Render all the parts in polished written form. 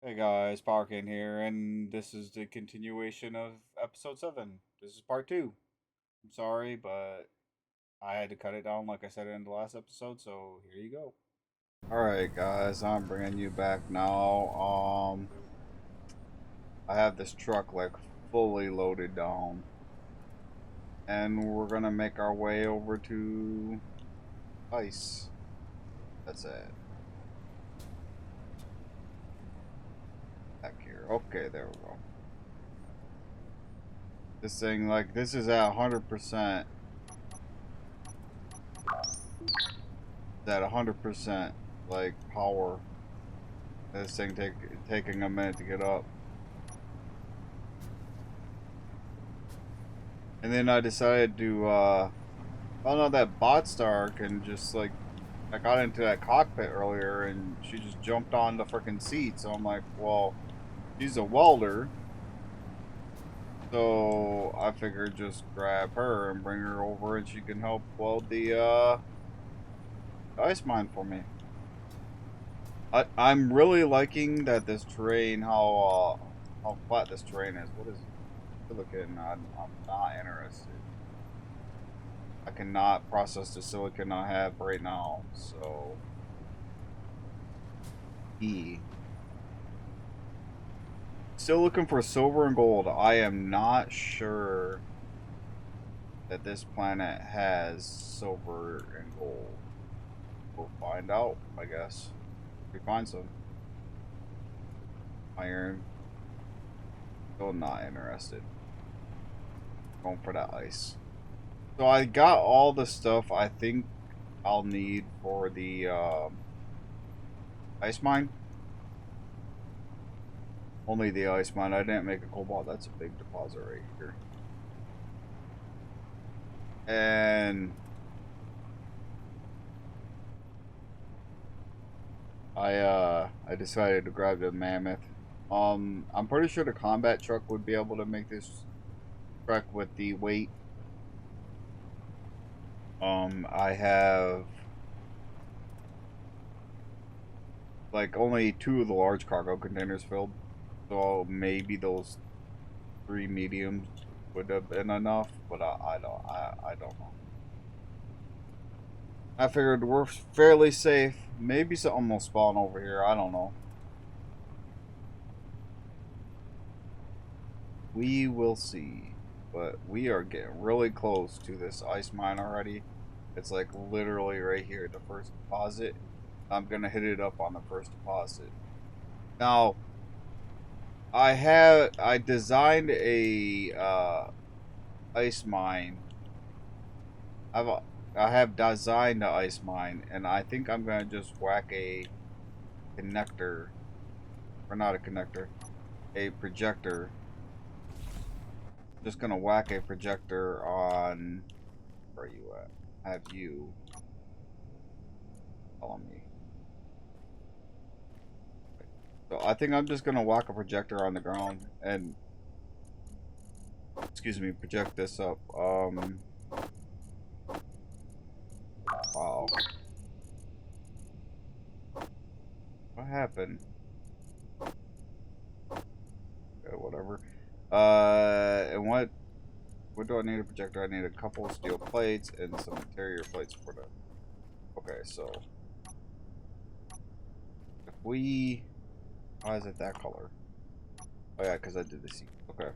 Hey guys, Parkin here, and this is the continuation of episode 7. This is part 2. I'm sorry, but I had to cut it down like I said in the last episode, so here you go. Alright guys, I'm bringing you back now. I have this truck like fully loaded down, and we're gonna make our way over to ice. That's it. Back here. Okay, there we go. This thing, like, this is at 100%. At 100% like power. This thing taking a minute to get up. And then I decided to found out that Bot Star can just like I got into that cockpit earlier and she just jumped on the freaking seat. So I'm like, well, she's a welder. So I figured just grab her and bring her over and she can help weld the ice mine for me. I'm really liking that this terrain, how flat this terrain is. What is silicon? I'm not interested. I cannot process the silicon I have right now. So E. Still looking for silver and gold. I am not sure that this planet has silver and gold. We'll find out, I guess. If we find some iron. Still not interested. Going for that ice. So I got all the stuff I think I'll need for the ice mine. Only the ice mine. I didn't make a cobalt. That's a big deposit right here. And I decided to grab the mammoth. I'm pretty sure the combat truck would be able to make this truck with the weight. I have like only 2 of the large cargo containers filled, so maybe those 3 mediums would have been enough, but I don't know. I figured we're fairly safe. Maybe something will spawn over here. I don't know. We will see. But we are getting really close to this ice mine already. It's like literally right here at the first deposit. I'm gonna hit it up on the first deposit. Now, I designed a ice mine. I've I have designed the ice mine, and I think I'm gonna just whack a connector, or not a connector, a projector. Just gonna whack a projector on. Where are you at? Have you follow me? So I think I'm just gonna whack a projector on the ground and, excuse me, project this up. Wow. What happened? Okay, whatever. And what do I need a projector? I need a couple of steel plates and some interior plates for the. Okay, so if we, why is it that color? Oh yeah, because I did the sequence. Okay.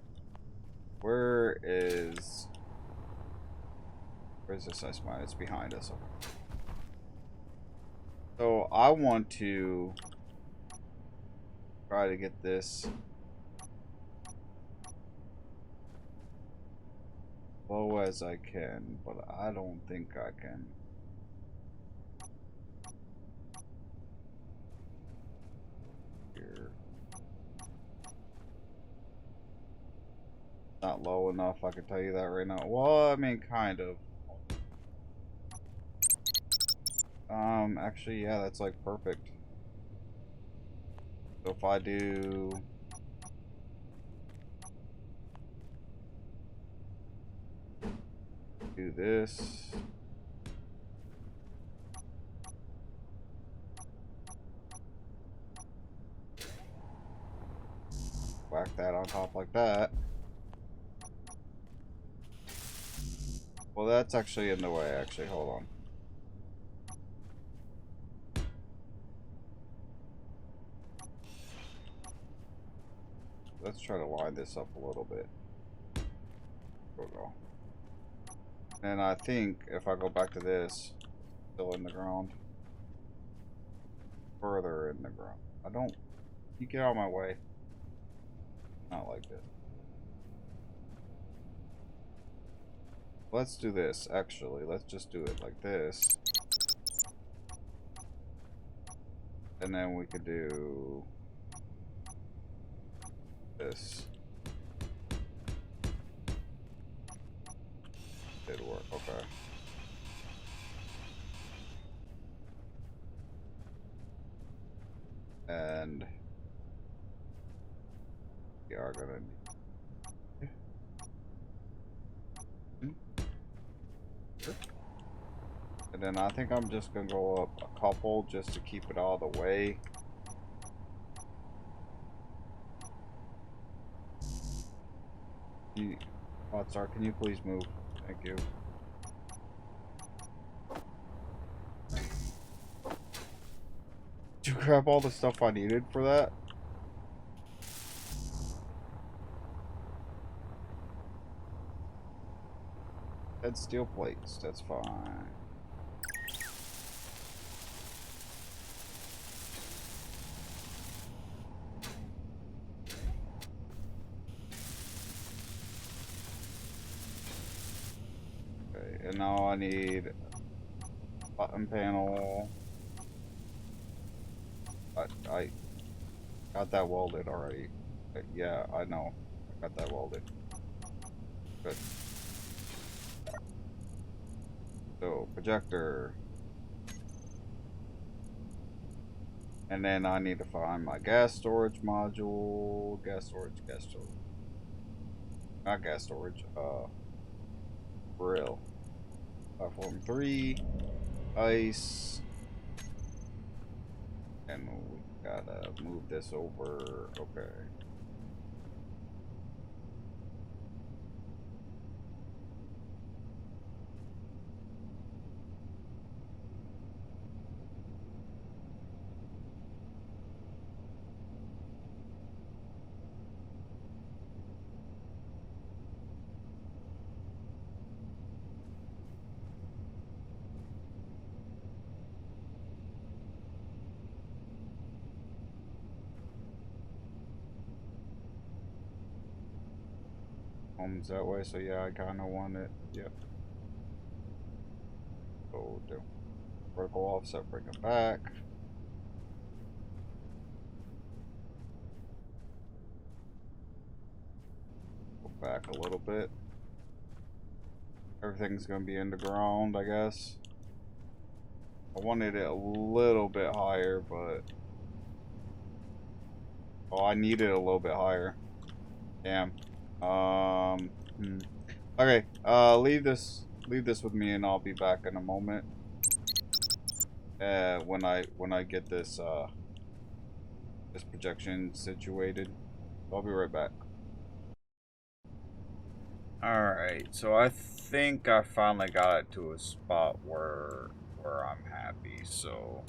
Where's this ice mine? It's behind us. Okay. So I want to try to get this low as I can, but I don't think I can. Here. Not low enough, I can tell you that right now. Well, I mean, kind of. Actually, yeah, that's like perfect. So if I do this, whack that on top like that. Well, that's actually in the way, actually. Hold on. Let's try to line this up a little bit. There we go. And I think if I go back to this, still in the ground. Further in the ground. I don't... You get out of my way. Not like this. Let's do this, actually. Let's just do it like this. And then we could do... this. Did work, okay. And... we are gonna need... And then I think I'm just gonna go up a couple just to keep it all the way. Hotstar, can you please move? Thank you. Did you grab all the stuff I needed for that? And steel plates, that's fine. Okay, and now I need button panel. I got that welded already. Yeah, I know. I got that welded. Good. So, projector. And then I need to find my gas storage module. Gas storage. Not gas storage, grill. Platform 3. Ice. And we gotta move this over. Okay. Homes that way, so yeah, I kinda want it. Yep. So do vertical offset, bring it back. Go back a little bit. Everything's gonna be in the ground, I guess. I wanted it a little bit higher, but oh, I need it a little bit higher. Damn. Okay. Leave this with me, and I'll be back in a moment. When I get this this projection situated, I'll be right back. All right. So I think I finally got it to a spot where I'm happy. So.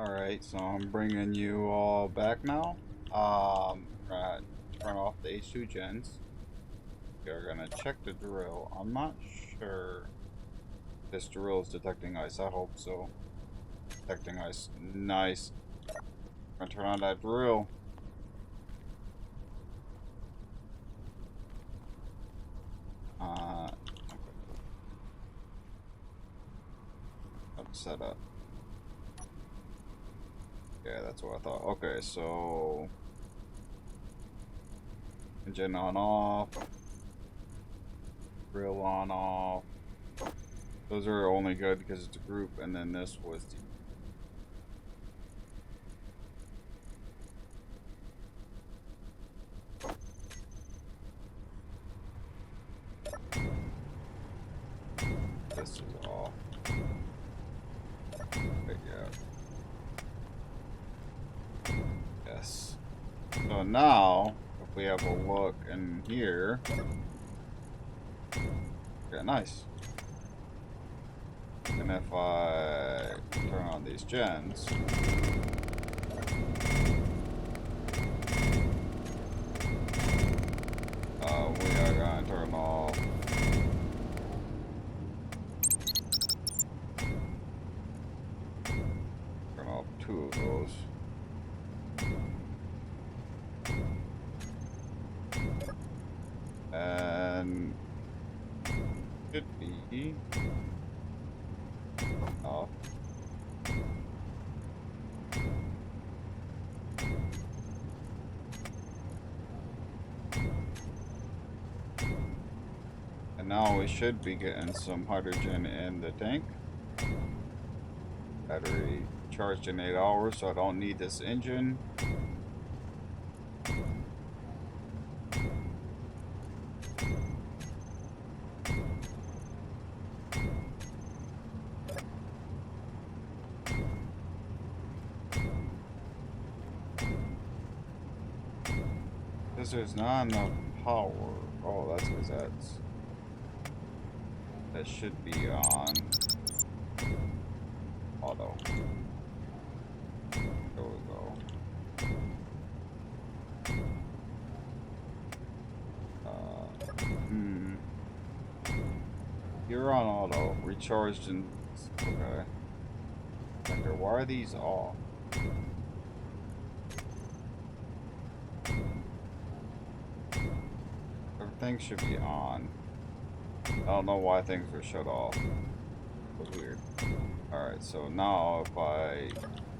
Alright, so I'm bringing you all back now. Right, turn off the H2 gens. We're gonna check the drill. I'm not sure this drill is detecting ice. I hope so. Detecting ice. Nice. I'm gonna turn on that drill. Okay. Let's set up. Yeah, that's what I thought. Okay, so engine on off, grill on off. Those are only good because it's a group, and then this was the this is off. Okay, yeah. Yes. So now, if we have a look in here, yeah, nice. And if I turn on these gens, we are going to turn off two of those. And should be off. And now we should be getting some hydrogen in the tank. Battery charged in 8 hours, so I don't need this engine. Because there's not enough power. Oh, that's because that should be on auto. There we go. You're on auto. Recharged and okay. Vector, why are these off? Everything should be on. I don't know why things were shut off. It was weird. Alright, so now if I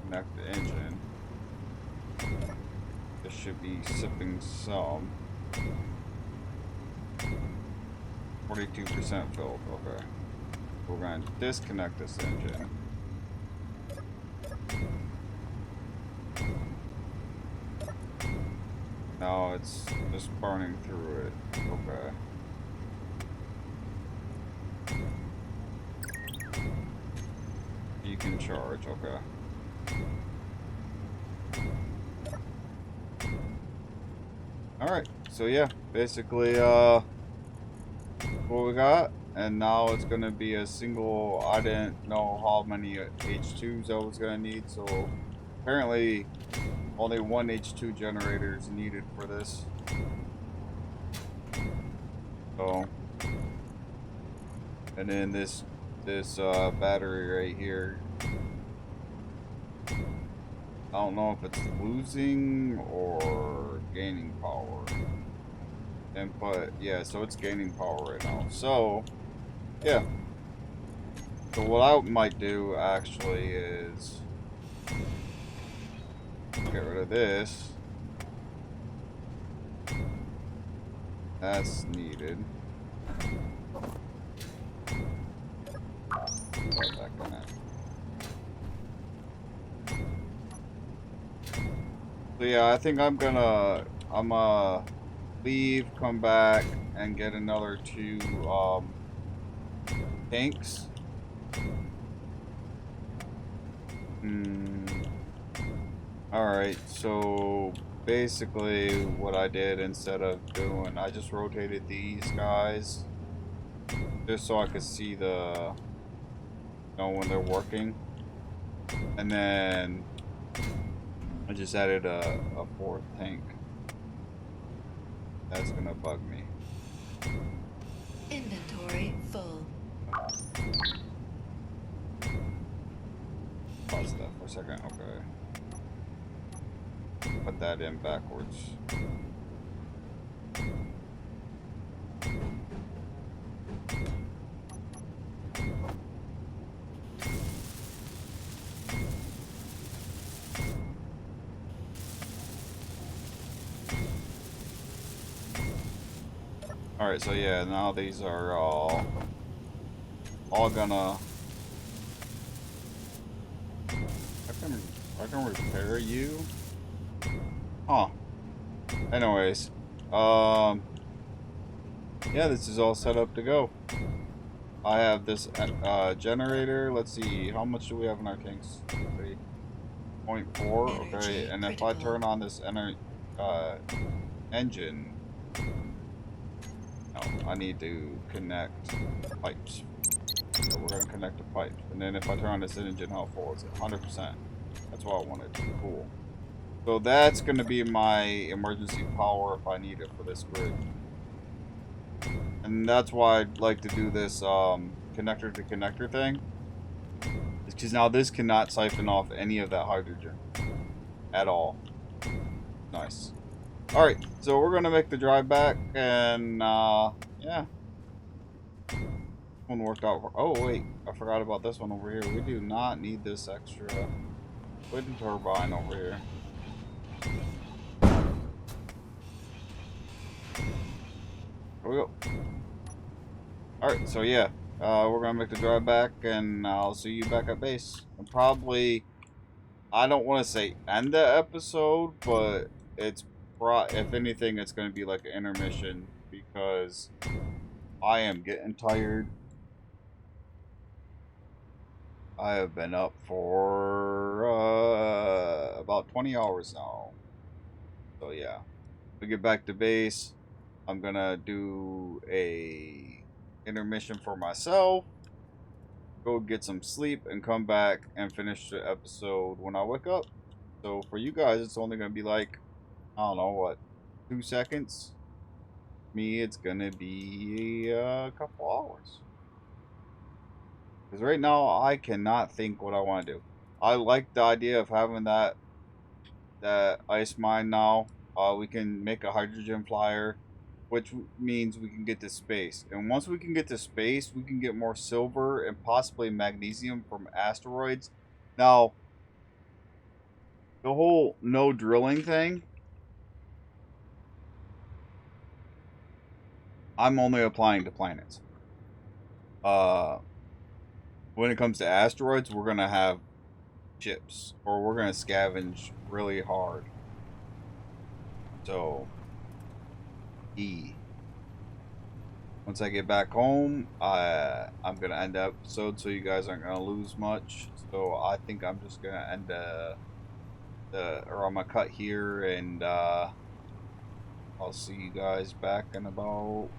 connect the engine, this should be sipping some. 42% filled, okay. We're going to disconnect this engine. Now it's just burning through it, okay. You can charge, okay. Alright, so yeah, basically, what we got, and now it's gonna be a single. I didn't know how many H2s I was gonna need, so apparently only one H2 generator is needed for this. So, and then this battery right here, I don't know if it's losing or gaining power. But yeah, so it's gaining power right now. So yeah. So what I might do actually is get rid of this. That's needed. Right back in it. So yeah, I think I'm gonna leave, come back, and get another 2 tanks. Alright, so basically what I did instead of doing, I just rotated these guys just so I could see the, when they're working. And then I just added a fourth tank. That's gonna bug me. Inventory full. Pause that for a second. Okay. Put that in backwards. Alright, so yeah, now these are all gonna I can repair you? Huh. Anyways. Yeah, this is all set up to go. I have this generator. Let's see, how much do we have in our tanks? 3.4. Okay, Energy and if I critical. turn on this engine, no, I need to connect pipes. So we're gonna connect the pipes, and then if I turn on this engine, how full is it? 100%. That's what I wanted. Cool. So that's gonna be my emergency power if I need it for this grid. And that's why I'd like to do this connector to connector thing. Because now this cannot siphon off any of that hydrogen at all. Nice. Alright, so we're going to make the drive back, and yeah. One worked out. Oh, wait, I forgot about this one over here. We do not need this extra wind turbine over here. Here we go. Alright, so yeah. We're going to make the drive back, and I'll see you back at base. And probably, I don't want to say end the episode, but it's if anything, it's going to be like an intermission because I am getting tired. I have been up for about 20 hours now. So yeah, we get back to base. I'm gonna do a intermission for myself, go get some sleep, and come back and finish the episode when I wake up. So for you guys, it's only gonna be like, I don't know what, 2 seconds. Me, it's gonna be a couple hours. Because right now, I cannot think what I want to do. I like the idea of having that ice mine now. We can make a hydrogen flyer, which means we can get to space. And once we can get to space, we can get more silver and possibly magnesium from asteroids. Now, the whole no drilling thing, I'm only applying to planets. Uh, when it comes to asteroids, we're gonna have chips, or we're gonna scavenge really hard. So, E. Once I get back home, I'm gonna end the episode so you guys aren't gonna lose much. So I think I'm just gonna end or I'm gonna cut here, and I'll see you guys back in about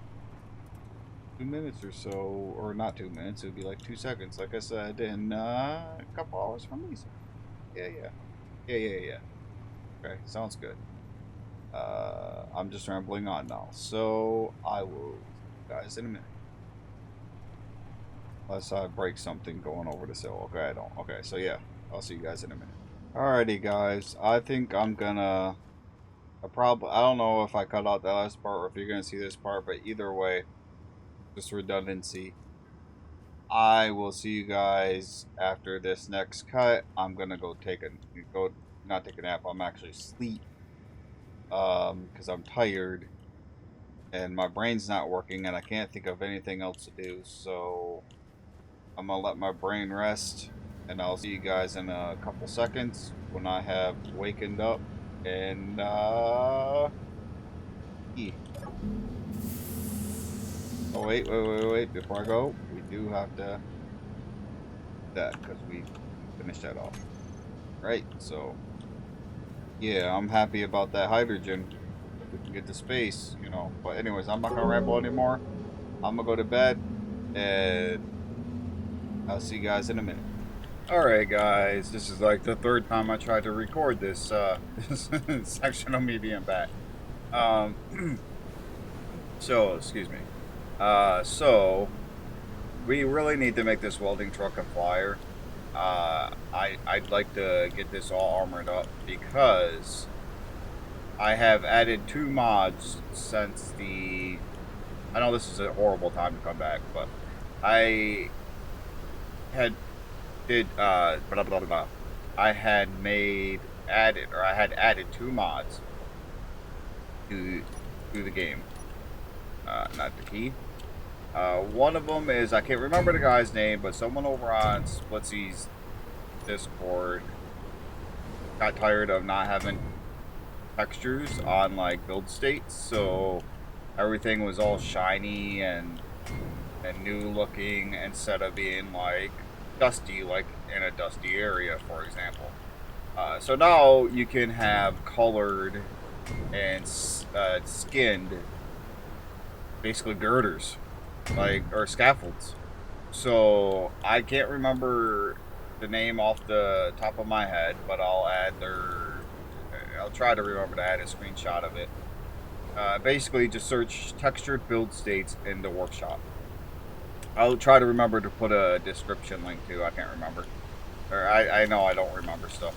2 minutes or so, or not 2 minutes. It'll be like 2 seconds, like I said, in a couple hours from me. So yeah, yeah, yeah, yeah, yeah. Okay, sounds good. I'm just rambling on now, so I will see you guys in a minute. Unless I break something going over this hill. Okay, I don't. Okay, so yeah, I'll see you guys in a minute. Alrighty, guys. I think I'm gonna. I don't know if I cut out that last part or if you're gonna see this part, but either way, just redundancy. I will see you guys after this next cut. I'm gonna not take a nap. I'm actually sleep. Because I'm tired and my brain's not working and I can't think of anything else to do. So I'm gonna let my brain rest, and I'll see you guys in a couple seconds when I have wakened up. And e- oh wait! Before I go, we do have to do that because we finished that off. Right. So yeah, I'm happy about that hydrogen. If we can get to space, you know. But anyways, I'm not gonna ramble anymore. I'm gonna go to bed, and I'll see you guys in a minute. Alright guys, this is like the third time I tried to record this this section of me being back. Um so excuse me. So we really need to make this welding truck a flyer. I'd like to get this all armored up because I have added 2 mods since the I know this is a horrible time to come back, but I had did blah blah blah. I had added 2 mods to the game. Not the key. One of them is I can't remember the guy's name, but someone over on Splitsy's Discord got tired of not having textures on like build states, so everything was all shiny and new looking instead of being like dusty, like in a dusty area, for example. So now you can have colored and skinned, basically girders, like or scaffolds. So I can't remember the name off the top of my head, but I'll add their. I'll try to remember to add a screenshot of it. Basically, just search textured build states in the workshop. I'll try to remember to put a description link too. I can't remember, or I know I don't remember stuff.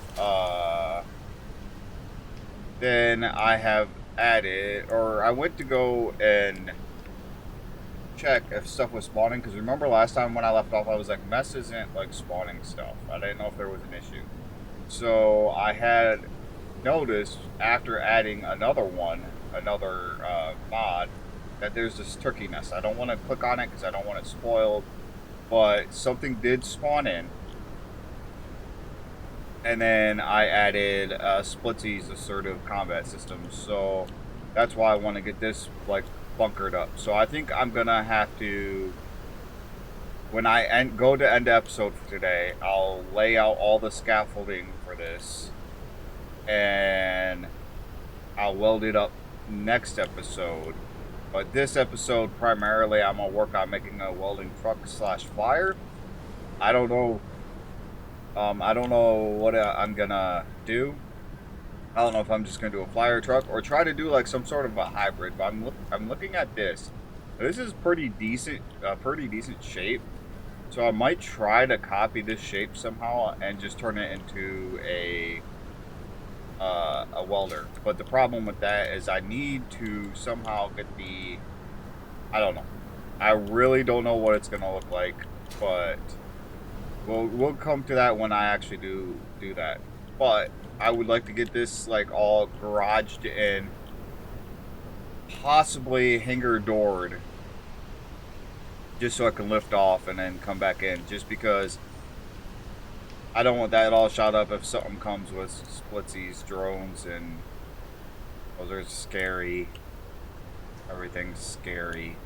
Then I have added, or I went to go and check if stuff was spawning, because remember last time when I left off, I was like, mess isn't like spawning stuff. I didn't know if there was an issue. So I had noticed after adding another mod, that there's this turkey nest. I don't want to click on it because I don't want it spoiled, but something did spawn in. And then I added Splitsy's assertive combat system, so that's why I want to get this like bunkered up. So I think I'm gonna have to, when I go to end the episode for today, I'll lay out all the scaffolding for this, and I'll weld it up next episode. But this episode, primarily, I'm gonna work on making a welding truck slash flyer. I don't know. I don't know what I'm gonna do. I don't know if I'm just gonna do a flyer truck or try to do like some sort of a hybrid. But I'm looking at this. This is pretty decent shape. So I might try to copy this shape somehow and just turn it into a welder. But the problem with that is I need to somehow get the, I don't know. I really don't know what it's gonna look like, but we'll come to that when I actually do that. But I would like to get this like all garaged in, possibly hangar doored, just so I can lift off and then come back in. Just because I don't want that all shot up if something comes with Splitsy's drones, and those are scary. Everything's scary.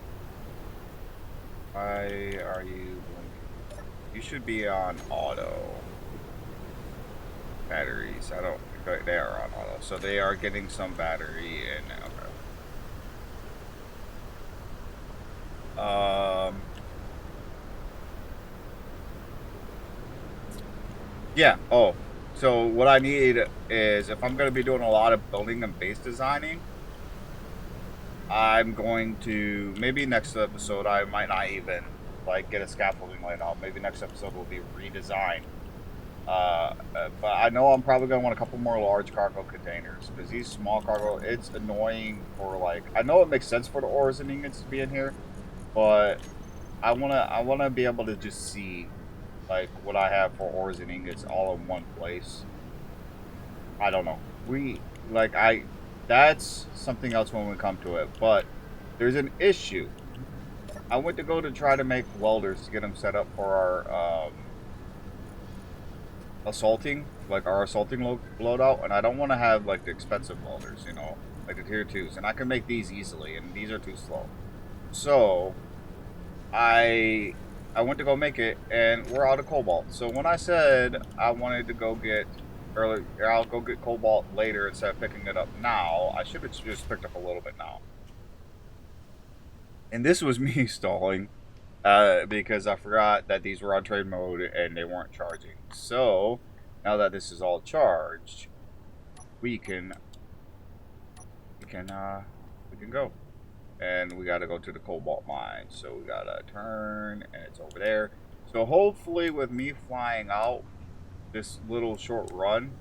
Why are you blinking? You should be on auto. Batteries. I don't. They are on auto, so they are getting some battery in. Okay. Yeah. Oh. So what I need is, if I'm going to be doing a lot of building and base designing, I'm going to, maybe next episode I might not even like get a scaffolding laid out. Maybe next episode will be redesigned. But I know I'm probably going to want a couple more large cargo containers, because these small cargo, it's annoying for like, I know it makes sense for the ores and ingots to be in here, but I wanna be able to just see like what I have for ores and ingots all in one place. I don't know. That's something else when we come to it, but there's an issue. I went to go to try to make welders to get them set up for our assaulting, like our assaulting loadout, and I don't want to have like the expensive welders, like the tier 2s, and I can make these easily, and these are too slow. So I went to go make it, and we're out of cobalt. So when I said I wanted to go get early, I'll go get cobalt later instead of picking it up now, I should have just picked up a little bit now. And this was me stalling. because I forgot that these were on trade mode and they weren't charging. So now that this is all charged, we can we can uh we can go. And we gotta go to the cobalt mine. So we gotta turn and it's over there. So hopefully with me flying out this little short run,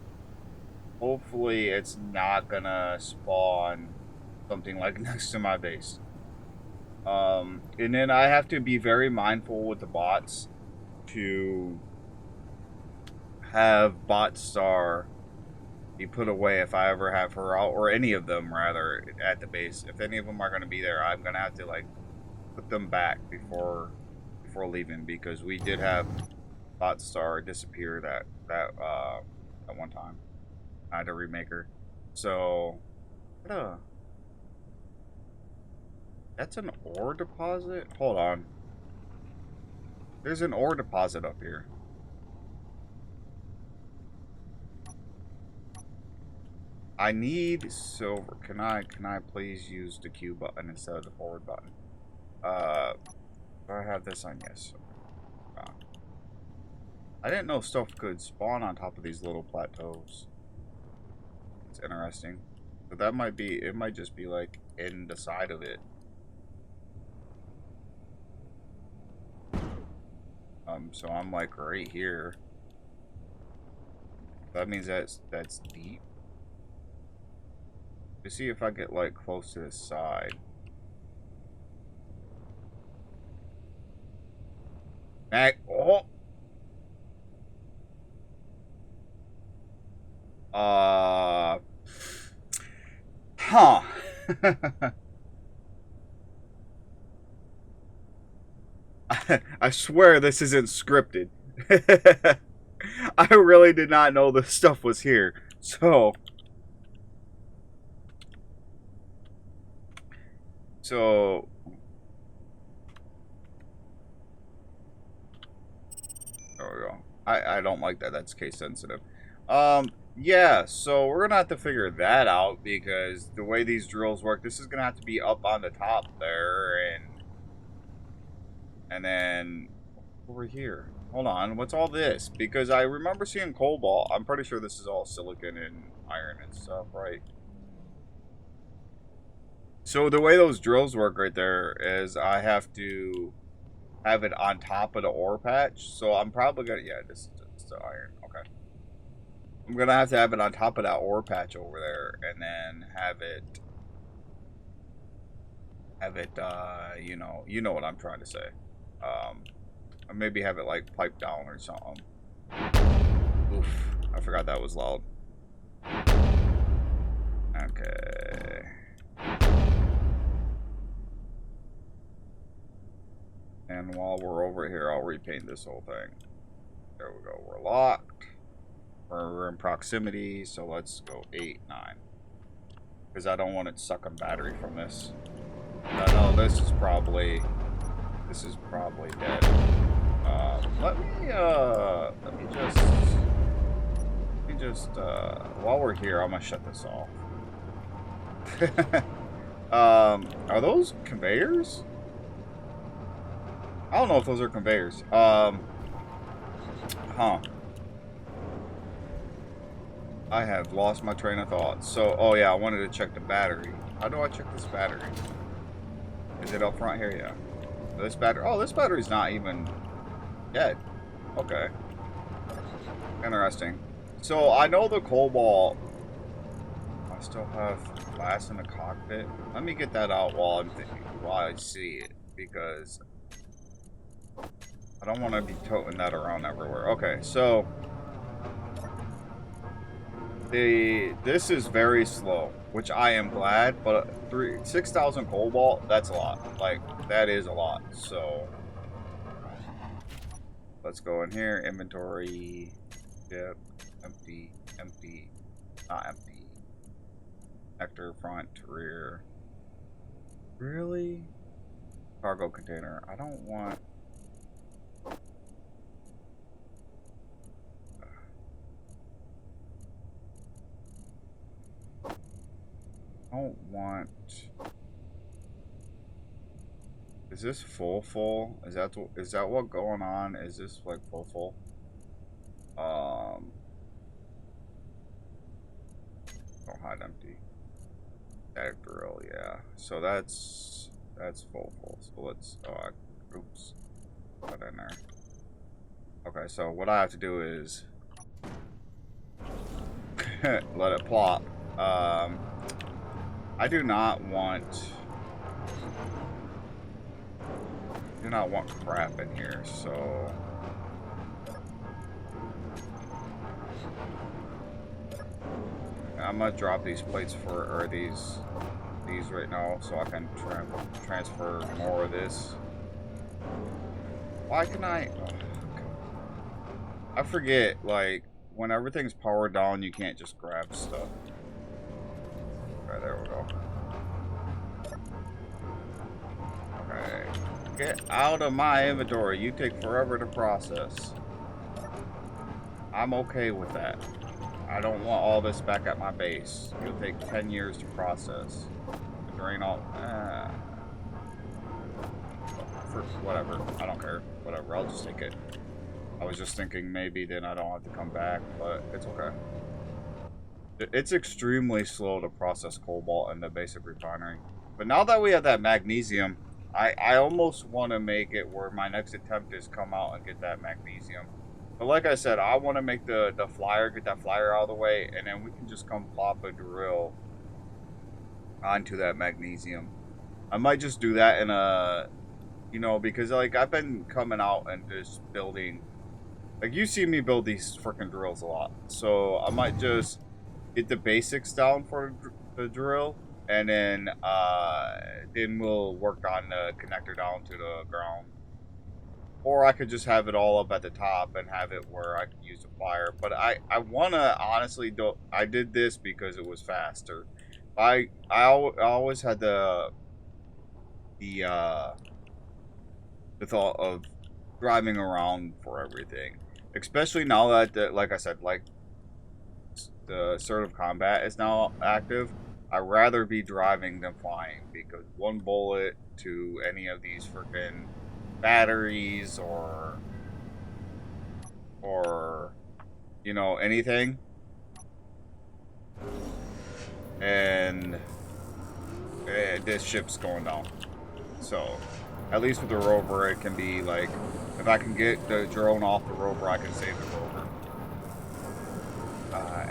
hopefully it's not gonna spawn something like next to my base. And then I have to be very mindful with the bots to have bot star be put away if I ever have her out, or any of them rather, at the base. If any of them are going to be there, I'm going to have to like put them back before leaving, because we did have bot star disappear that one time. I had to remake her. So that's an ore deposit. Hold on. There's an ore deposit up here. I need silver. Can I please use the Q button instead of the forward button? Do I have this on? Yes. I didn't know stuff could spawn on top of these little plateaus. It's interesting. But that might be, it might just be like in the side of it. So I'm like right here. That means that's deep. Let's see if I get like close to the side. Oh! Huh. I swear this isn't scripted. I really did not know this stuff was here. So there we go. I don't like that. That's case sensitive. Yeah, so we're gonna have to figure that out, because the way these drills work, this is gonna have to be up on the top there, and then over here. Hold on, what's all this? Because I remember seeing cobalt. I'm pretty sure this is all silicon and iron and stuff, right? So the way those drills work right there is I have to have it on top of the ore patch. So I'm probably gonna, yeah, this is just the iron. Okay. I'm gonna have to have it on top of that ore patch over there, and then have it, you know what I'm trying to say. Or maybe have it like piped down or something. Oof, I forgot that was loud. Okay. And while we're over here, I'll repaint this whole thing. There we go. We're locked. We're in proximity, so let's go 8, 9. Because I don't want it sucking battery from this. I know this is probably dead. Let me just while we're here, I'm gonna shut this off. Are those conveyors? I don't know if those are conveyors. Huh. I have lost my train of thought. So, oh yeah, I wanted to check the battery. How do I check this battery? Is it up front here? Yeah. This battery. Oh, this battery's not even dead. Okay. Interesting. So I know the cobalt. I still have glass in the cockpit. Let me get that out while I'm thinking, while I see it, because I don't want to be toting that around everywhere. Okay, so this is very slow, which I am glad, but 6,000 cobalt, that's a lot. Like, that is a lot. So let's go in here, inventory, yep, empty, empty, not empty. Connector, front, rear. Really? Cargo container. I don't want. I don't want. Is this full? Is that what going on? Is this like full? Um, don't hide empty. Static drill, yeah. So that's full. So let's oops, put that in there. Okay, so what I have to do is let it plop. I do not want crap in here, so I'm gonna drop these plates or these right now so I can transfer more of this. Why can I? I forget, like, when everything's powered down, you can't just grab stuff. Okay, there we go. Okay. Get out of my inventory. You take forever to process. I'm okay with that. I don't want all this back at my base. It'll take 10 years to process. Drain all... for whatever. I don't care. Whatever. I'll just take it. I was just thinking maybe then I don't have to come back, but it's okay. It's extremely slow to process cobalt in the basic refinery. But now that we have that magnesium, I almost want to make it where my next attempt is come out and get that magnesium. But like I said, I want to make the flyer, get that flyer out of the way, and then we can just come plop a drill onto that magnesium. I might just do that in a, you know, because like I've been coming out and just building, like you see me build these freaking drills a lot. So I might just get the basics down for the drill, and then we'll work on the connector down to the ground. Or I could just have it all up at the top and have it where I can use the flyer. But I want to honestly do. I did this because it was faster. I always had the uh, the thought of driving around for everything, especially now that like I said, like the assertive combat is now active. I'd rather be driving than flying because one bullet to any of these freaking batteries or you know anything, and this ship's going down. So at least with the rover, it can be like if I can get the drone off the rover, I can save the rover.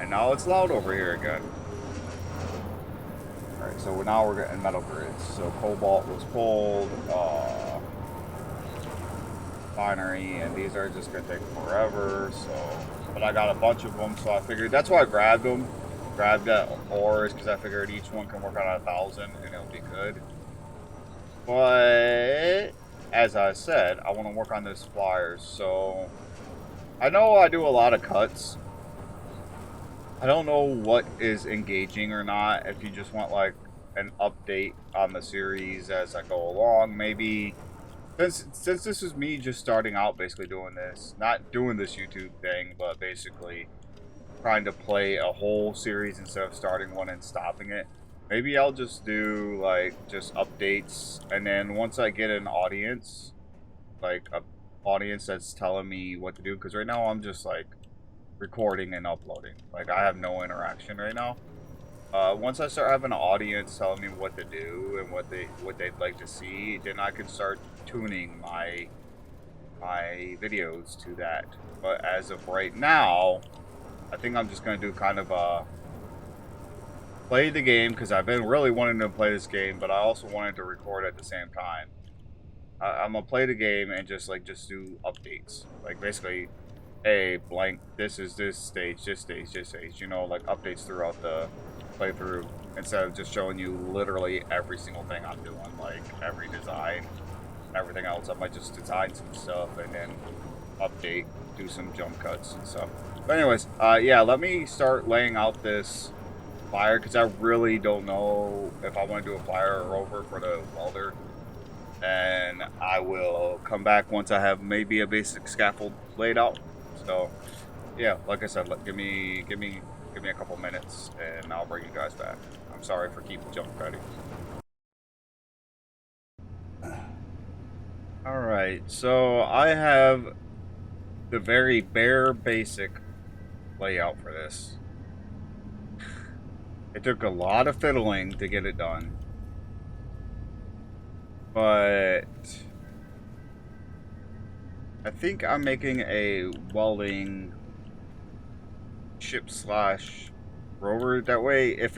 And now it's loud over here again. Alright, so now we're getting metal grids. So cobalt was pulled, binary, and these are just gonna take forever. So, but I got a bunch of them, so I figured that's why I grabbed them. Grabbed that ores because I figured each one can work on 1,000 and it'll be good. But as I said, I want to work on those flyers. So I know I do a lot of cuts. I don't know what is engaging or not. If you just want like an update on the series as I go along, maybe since this is me just starting out, basically doing this, not doing this YouTube thing, but basically trying to play a whole series instead of starting one and stopping it. Maybe I'll just do like just updates, and then once I get an audience, like a audience that's telling me what to do, because right now I'm just like recording and uploading. Like I have no interaction right now. Once I start having an audience telling me what to do and what they'd like to see, then I can start tuning my videos to that. But as of right now, I think I'm just gonna do kind of a play the game because I've been really wanting to play this game, but I also wanted to record at the same time. I'm gonna play the game and just do updates, like basically, hey, blank, this is this stage, this stage, this stage, you know, like updates throughout the playthrough instead of just showing you literally every single thing I'm doing, like every design, everything else. I might just design some stuff and then update, do some jump cuts and stuff. But anyways, yeah, let me start laying out this flyer because I really don't know if I want to do a flyer or rover for the welder. And I will come back once I have maybe a basic scaffold laid out. So yeah, like I said, give me a couple minutes and I'll bring you guys back. I'm sorry for keeping jump cutting. Alright, so I have the very bare basic layout for this. It took a lot of fiddling to get it done. But I think I'm making a welding ship slash rover. That way, if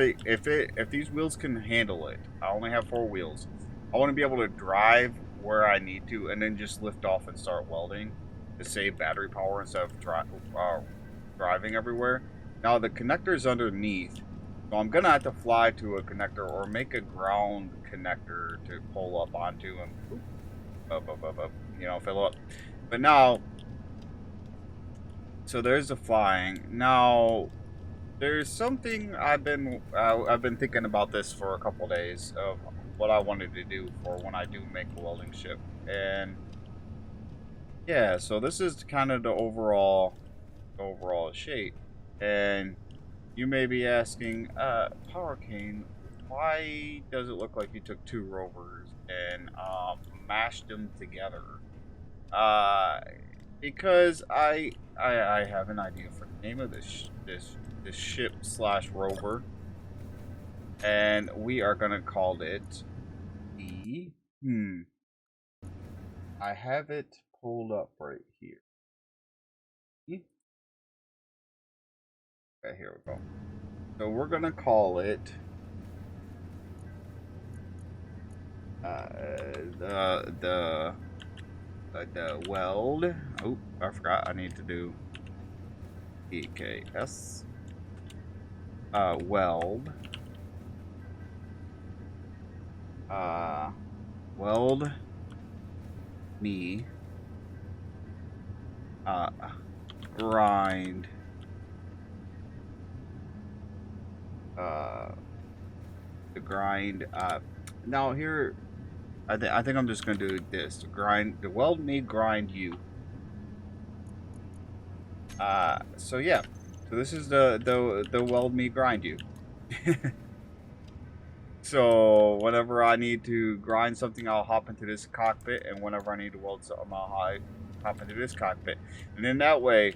these wheels can handle it, I only have 4 wheels. I want to be able to drive where I need to, and then just lift off and start welding to save battery power instead of driving everywhere. Now the connector's underneath, so I'm gonna have to fly to a connector or make a ground connector to pull up onto and up, you know, fill up. But now, so there's the flying. Now there's something I've been thinking about this for a couple days of what I wanted to do for when I do make a welding ship. And yeah, so this is kind of the overall shape. And you may be asking, Power Cane, why does it look like you took 2 rovers and mashed them together? Uh, because I have an idea for the name of this ship slash rover, and we are gonna call it the I have it pulled up right here. Okay, here we go. So we're gonna call it the weld. Oh, I forgot. I need to do EKS. Weld. Weld me. Grind. The grind. Now here, I think I'm just gonna do this. To grind. The weld me, grind you. So yeah. So this is the weld me, grind you. So whenever I need to grind something, I'll hop into this cockpit, and whenever I need to weld something, I'll hop into this cockpit. And in that way,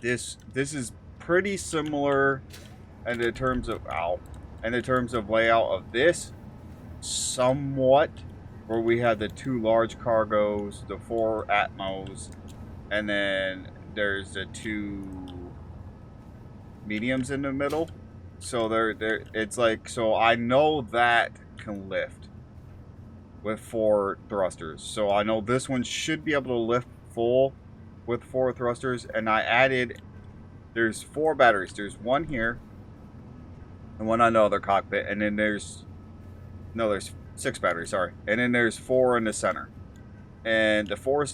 this is pretty similar in the terms of layout of this, somewhat, where we have the 2 large cargos, the 4 Atmos, and then there's the 2 mediums in the middle. So it's like, so I know that can lift with 4 thrusters. So I know this one should be able to lift full with 4 thrusters. And I added, there's 4 batteries. There's one here and one on the other cockpit. And then there's 6 batteries, sorry. And then there's 4 in the center. And the 4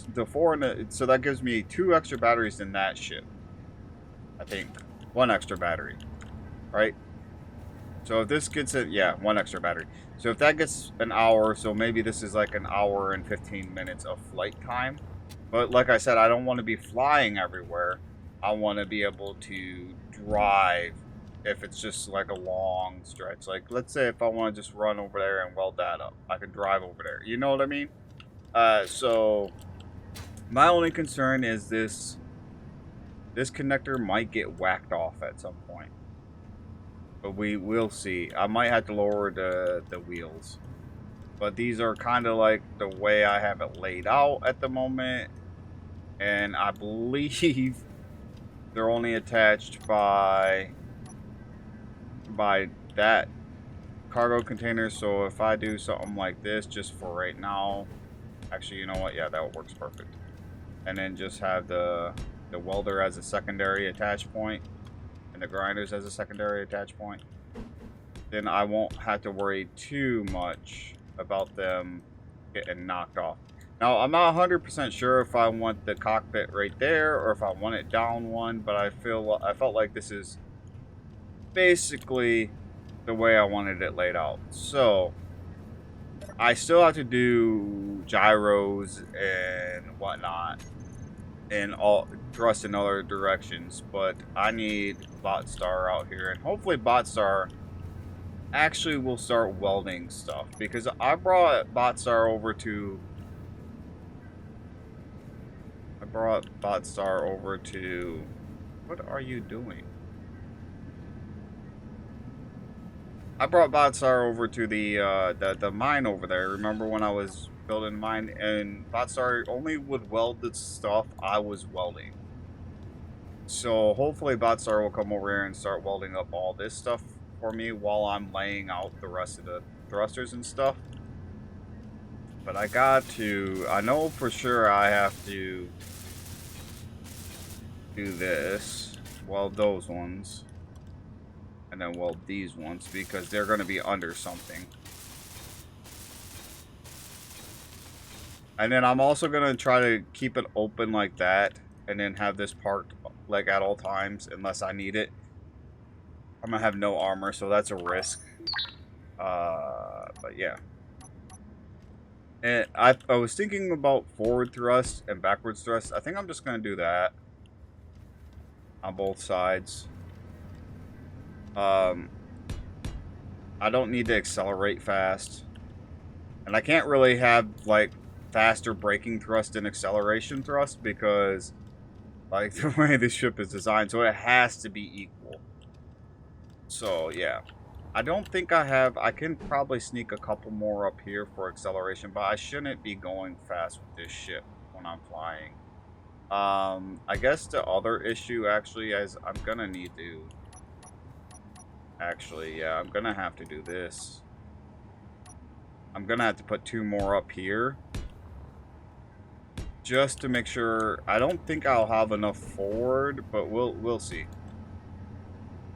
in the, so that gives me 2 extra batteries in that ship. I think 1 extra battery. Right? So if this gets it, yeah, 1 extra battery. So if that gets an hour, so maybe this is like an hour and 15 minutes of flight time. But like I said, I don't want to be flying everywhere. I want to be able to drive if it's just like a long stretch. Like, let's say if I want to just run over there and weld that up, I can drive over there. You know what I mean? So my only concern is this connector might get whacked off at some point. But we will see. I might have to lower the wheels. But these are kind of like the way I have it laid out at the moment. And I believe they're only attached by that cargo container. So if I do something like this just for right now, actually, you know what? Yeah, that works perfect. And then just have the welder as a secondary attach point. And the grinders as a secondary attach point, then I won't have to worry too much about them getting knocked off. Now, I'm not 100% sure if I want the cockpit right there or if I want it down one, but I felt like this is basically the way I wanted it laid out. So I still have to do gyros and whatnot and all thrust in other directions, but I need Botstar out here, and hopefully Botstar actually will start welding stuff, because I brought Botstar over to brought Botstar over to... What are you doing? I brought Botstar over to the mine over there. Remember when I was building mine, and Botstar only would weld the stuff I was welding. So hopefully Botstar will come over here and start welding up all this stuff for me while I'm laying out the rest of the thrusters and stuff. But I know for sure I have to do this, weld those ones, and then weld these ones because they're going to be under something. And then I'm also going to try to keep it open like that and then have this parked like at all times unless I need it. I'm going to have no armor, so that's a risk. But yeah. And I was thinking about forward thrust and backwards thrust. I think I'm just going to do that on both sides. I don't need to accelerate fast. And I can't really have, like, faster braking thrust and acceleration thrust because, like, the way this ship is designed, so it has to be equal. So, yeah. I don't think I have... I can probably sneak a couple more up here for acceleration, but I shouldn't be going fast with this ship when I'm flying. I guess the other issue, actually, is I'm gonna need to... Actually, yeah, I'm gonna have to do this. I'm gonna have to put 2 more up here. Just to make sure. I don't think I'll have enough forward, but we'll see.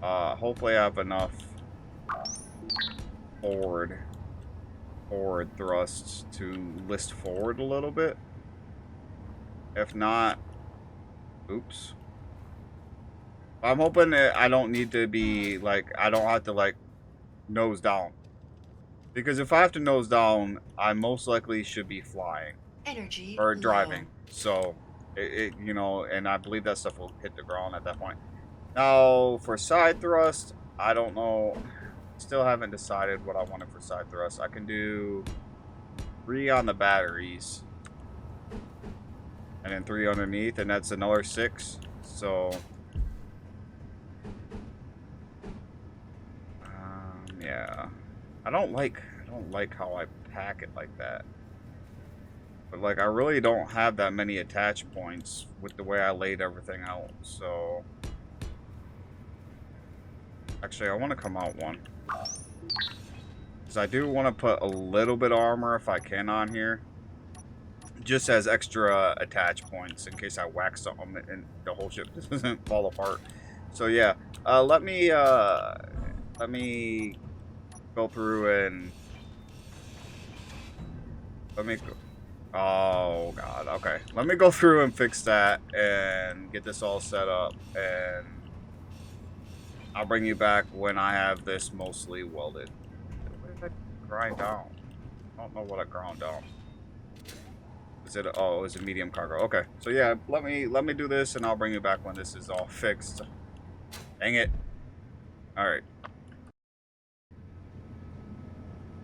Hopefully I have enough forward thrusts to list forward a little bit. If not, oops. I'm hoping that I don't need to be, like, I don't have to, like, nose down. Because if I have to nose down, I most likely should be flying. Energy Or low. driving. So, you know, and I believe that stuff will hit the ground at that point. Now, for side thrust, I don't know. Still haven't decided what I wanted for side thrust. I can do 3 on the batteries. And then 3 underneath, and that's another 6. So... yeah. I don't like how I pack it like that. But like I really don't have that many attach points with the way I laid everything out. So actually I want to come out one. Cuz I do want to put a little bit of armor if I can on here. Just as extra attach points in case I whack something and the whole ship doesn't fall apart. So yeah, let me go through and oh god, okay. Let me go through and fix that and get this all set up, and I'll bring you back when I have this mostly welded. What did I grind down? I don't know what I ground down. Is it oh, it was a medium cargo. Okay. So yeah, let me do this and I'll bring you back when this is all fixed. Dang it. Alright.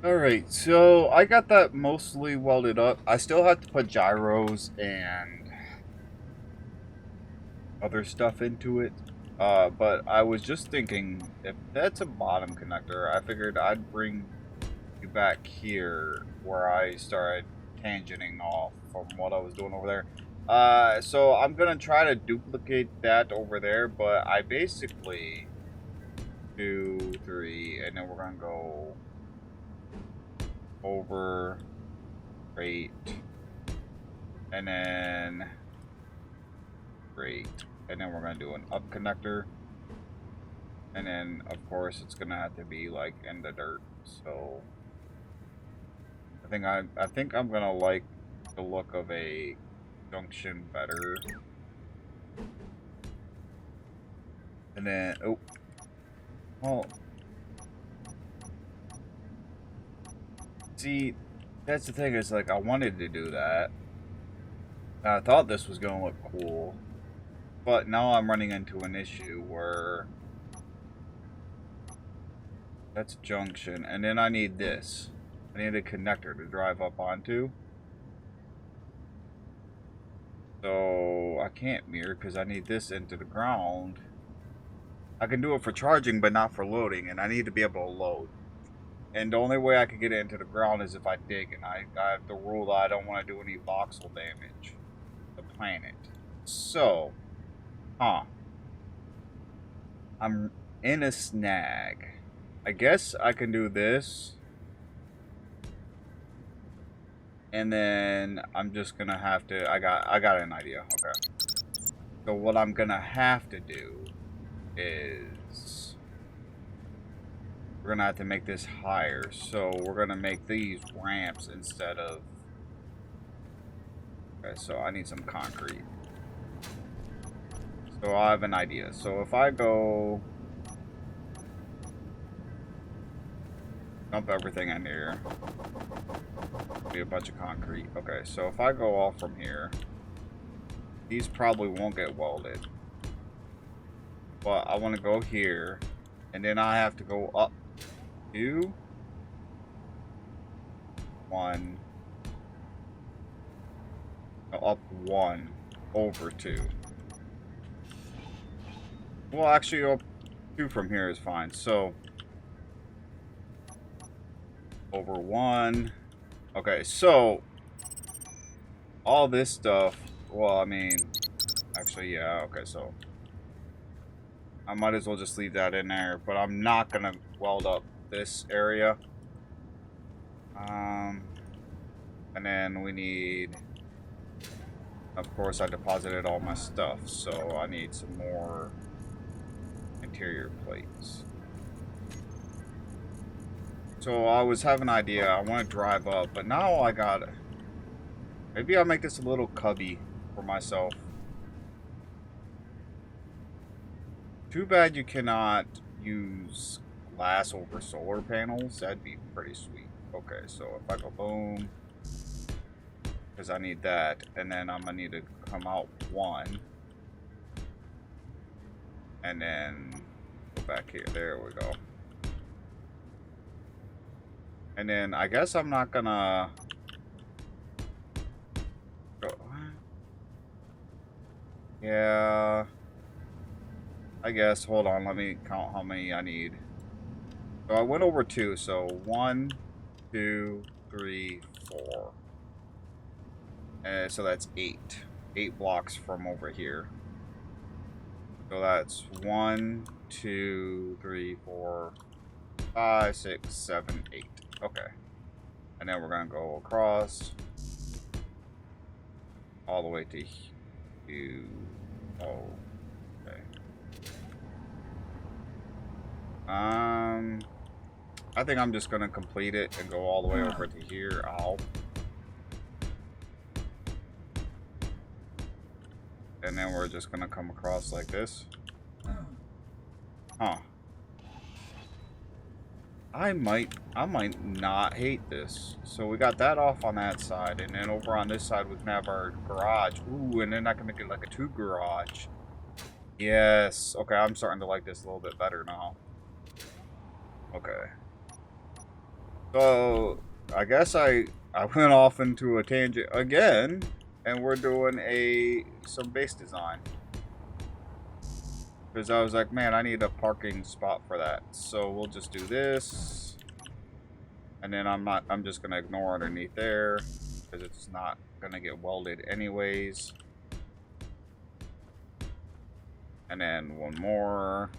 Alright, so I got that mostly welded up. I still have to put gyros and other stuff into it. But I was just thinking, if that's a bottom connector, I figured I'd bring you back here where I started tangenting off from what I was doing over there. So I'm gonna try to duplicate that over there, but I basically 2, 3, and then we're gonna go over 8, and then 8, and then we're gonna do an up connector, and then of course it's gonna have to be like in the dirt. So I think I'm gonna like the look of a junction better. And then oh, well, see, that's the thing is like I wanted to do that. And I thought this was gonna look cool, but now I'm running into an issue where that's junction, and then I need this. I need a connector to drive up onto. So I can't mirror because I need this into the ground. I can do it for charging, but not for loading, and I need to be able to load. And the only way I can get it into the ground is if I dig, and I have the rule that I don't want to do any voxel damage to the planet. So, I'm in a snag. I guess I can do this. And then I'm just gonna have to I got an idea. Okay. So what I'm gonna have to do is we're gonna have to make this higher. So we're gonna make these ramps instead of. Okay, so I need some concrete. So I have an idea. So if I go dump everything in here, be a bunch of concrete. Okay, so if I go off from here, these probably won't get welded. But I want to go here, and then I have to go up 2, 1, no, up 1, over 2. Well, actually, up 2 from here is fine. So, over 1. Okay, so, all this stuff, well, I mean, actually, yeah, okay, so, I might as well just leave that in there, but I'm not going to weld up this area. And then we need, of course, I deposited all my stuff, so I need some more interior plates. So I was having an idea, I want to drive up, but now I got, maybe I'll make this a little cubby for myself. Too bad you cannot use glass over solar panels. That'd be pretty sweet. Okay, so if I go boom, because I need that, and then I'm gonna need to come out 1, and then go back here. There we go. And then I guess I'm not gonna go. Yeah. I guess. Hold on. Let me count how many I need. So I went over 2. So 1, 2, 3, 4. So that's 8. 8 blocks from over here. So that's 1, 2, 3, 4, 5, 6, 7, 8. Okay. And then we're going to go across all the way to oh, okay. I think I'm just going to complete it and go all the way over to here. Ow. And then we're just going to come across like this. Huh. I might not hate this. So we got that off on that side, and then over on this side we can have our garage. Ooh, and then I can make it like a 2 garage. Yes. Okay, I'm starting to like this a little bit better now. Okay. So I guess I went off into a tangent again, and we're doing some base design. Because I was like, man, I need a parking spot for that. So we'll just do this. And then I'm just going to ignore underneath there. Because it's not going to get welded anyways. And then one more.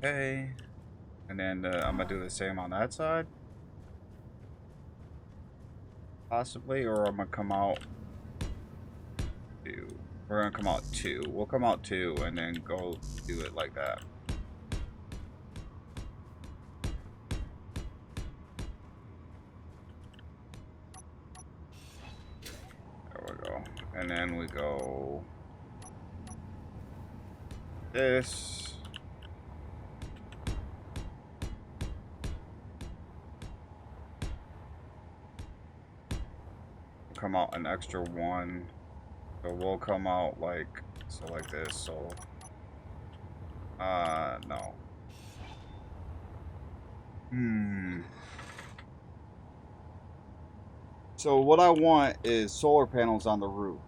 Okay. And then I'm going to do the same on that side. Possibly. Or I'm going to come out 2. We're going to come out 2. We'll come out 2 and then go do it like that. There we go. And then we go this. Come out an extra 1. So we'll come out like this. So No. Hmm. So what I want is solar panels on the roof.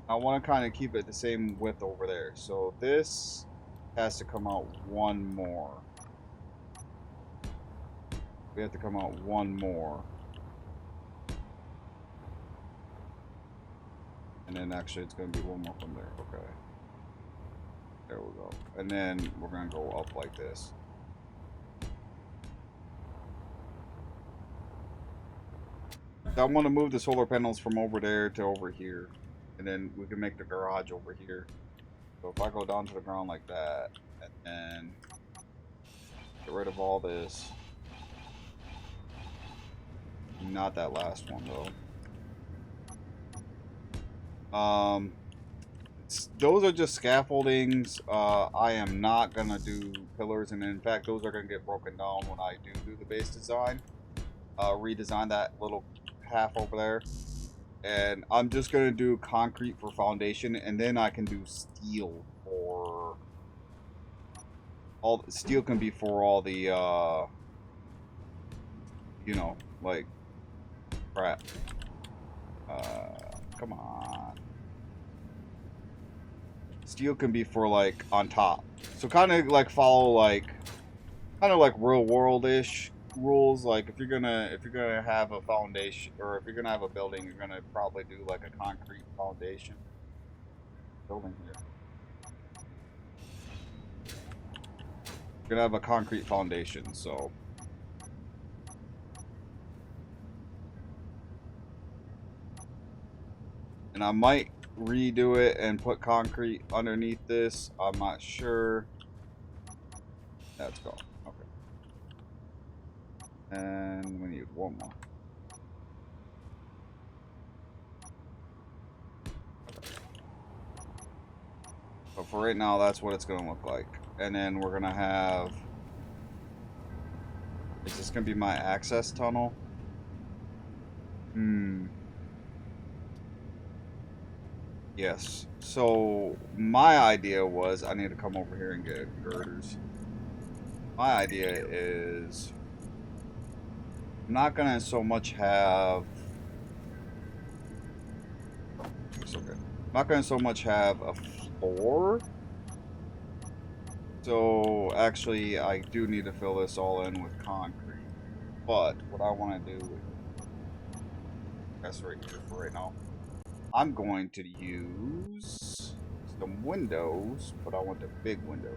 I want to kind of keep it the same width over there. So this has to come out one more. We have to come out one more. And then actually it's going to be one more from there. Okay. There we go. And then we're going to go up like this. So I want to move the solar panels from over there to over here. And then we can make the garage over here. So if I go down to the ground like that, and then get rid of all this. Not that last one though. Those are just scaffoldings. I am not gonna do pillars, and in fact, those are gonna get broken down when I do the base design. Redesign that little half over there, and I'm just gonna do concrete for foundation, and then I can do steel for all. Steel can be for all the you know, like crap. Come on. Steel can be for like on top. So kind of like follow like kind of like real world-ish rules. Like if you're gonna have a foundation or if you're gonna have a building, you're gonna probably do like a concrete foundation building here. You're gonna have a concrete foundation, so and I might redo it and put concrete underneath this. I'm not sure. That's gone. Okay. And we need one more. But for right now, that's what it's going to look like. And then we're going to have... Is this going to be my access tunnel? Yes. So, my idea was... I need to come over here and get girders. My idea is... I'm not going to so much have... It's okay. I'm not going to so much have a floor. So, actually, I do need to fill this all in with concrete. But, what I want to do... That's right here for right now. I'm going to use some windows, but I want the big window.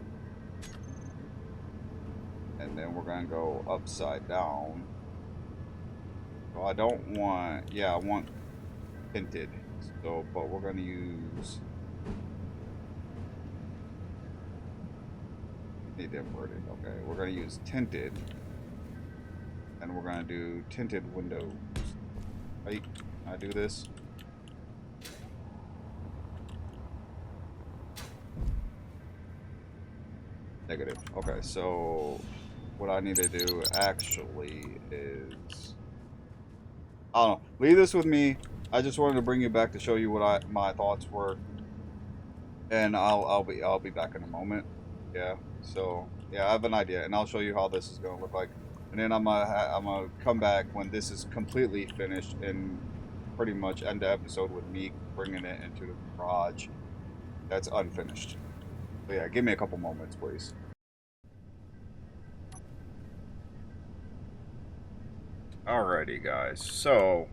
And then we're going to go upside down. So I don't want... Yeah, I want tinted. So, but we're going to use... Need inverted. Okay, we're going to use tinted. And we're going to do tinted windows. Right? Can I do this? Negative. Okay, so what I need to do actually is... I don't know. Leave this with me. I just wanted to bring you back to show you what my thoughts were. And I'll be back in a moment. Yeah. So yeah, I have an idea, and I'll show you how this is gonna look like. And then I'm gonna come back when this is completely finished and pretty much end the episode with me bringing it into the garage that's unfinished. But yeah, give me a couple moments, please. Alrighty, guys. So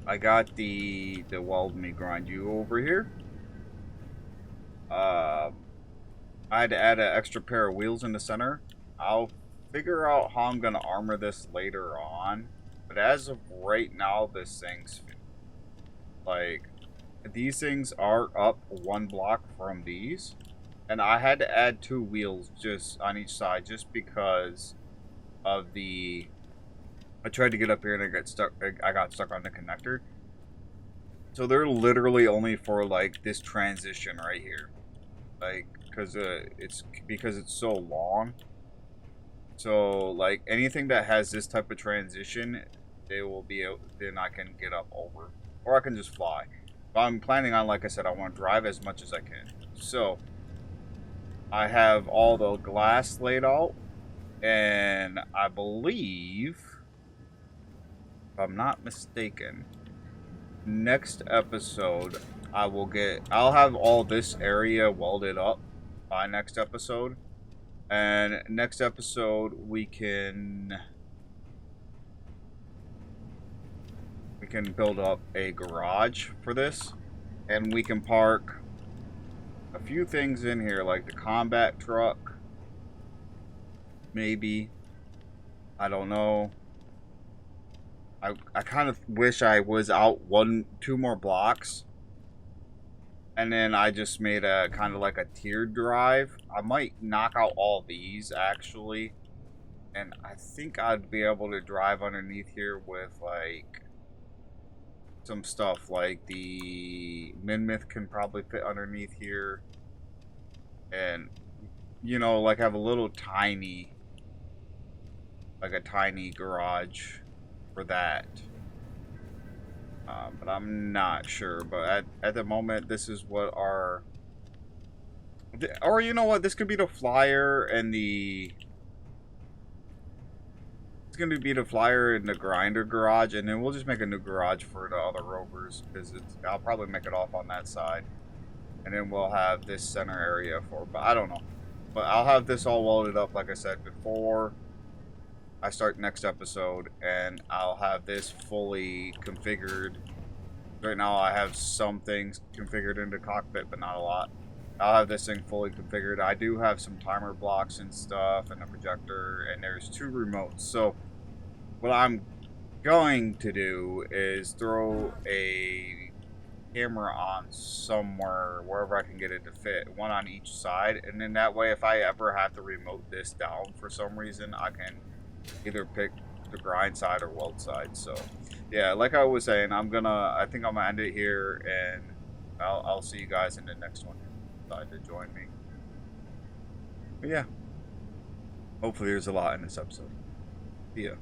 I got the weld me grind you over here. I had to add an extra pair of wheels in the center. I'll figure out how I'm gonna armor this later on. But as of right now, this thing's like these things are up one block from these, and I had to add 2 wheels just on each side just because of the. I tried to get up here and I got stuck. I got stuck on the connector. So they're literally only for like this transition right here, like because it's so long. So like anything that has this type of transition, they will be able, then I can get up over, or I can just fly. But I'm planning on, like I said, I want to drive as much as I can. So I have all the glass laid out, and I believe, if I'm not mistaken, next episode I'll have all this area welded up by next episode. And next episode we can build up a garage for this, and we can park a few things in here like the combat truck, maybe. I don't know. I kind of wish I was out two more blocks, and then I just made a kind of like a tiered drive. I might knock out all these actually, and I think I'd be able to drive underneath here with like some stuff like the Minmouth can probably fit underneath here, and like have a little tiny, like a tiny garage for that. But I'm not sure. But at the moment, this is what our, or you know what, this could be the flyer and the. It's gonna be the flyer in the grinder garage, and then we'll just make a new garage for the other rovers because I'll probably make it off on that side, and then we'll have this center area for. But I don't know. But I'll have this all welded up, like I said before I start next episode, and I'll have this fully configured. Right now I have some things configured into cockpit, but not a lot. I'll have this thing fully configured. I do have some timer blocks and stuff, and a projector, and there's 2 remotes. So what I'm going to do is throw a camera on somewhere, wherever I can get it to fit, one on each side, and then that way if I ever have to remote this down for some reason, I can either pick the grind side or weld side. So yeah, like I was saying, I think I'm gonna end it here, and I'll see you guys in the next one. Decide to join me. But yeah, hopefully there's a lot in this episode. See ya.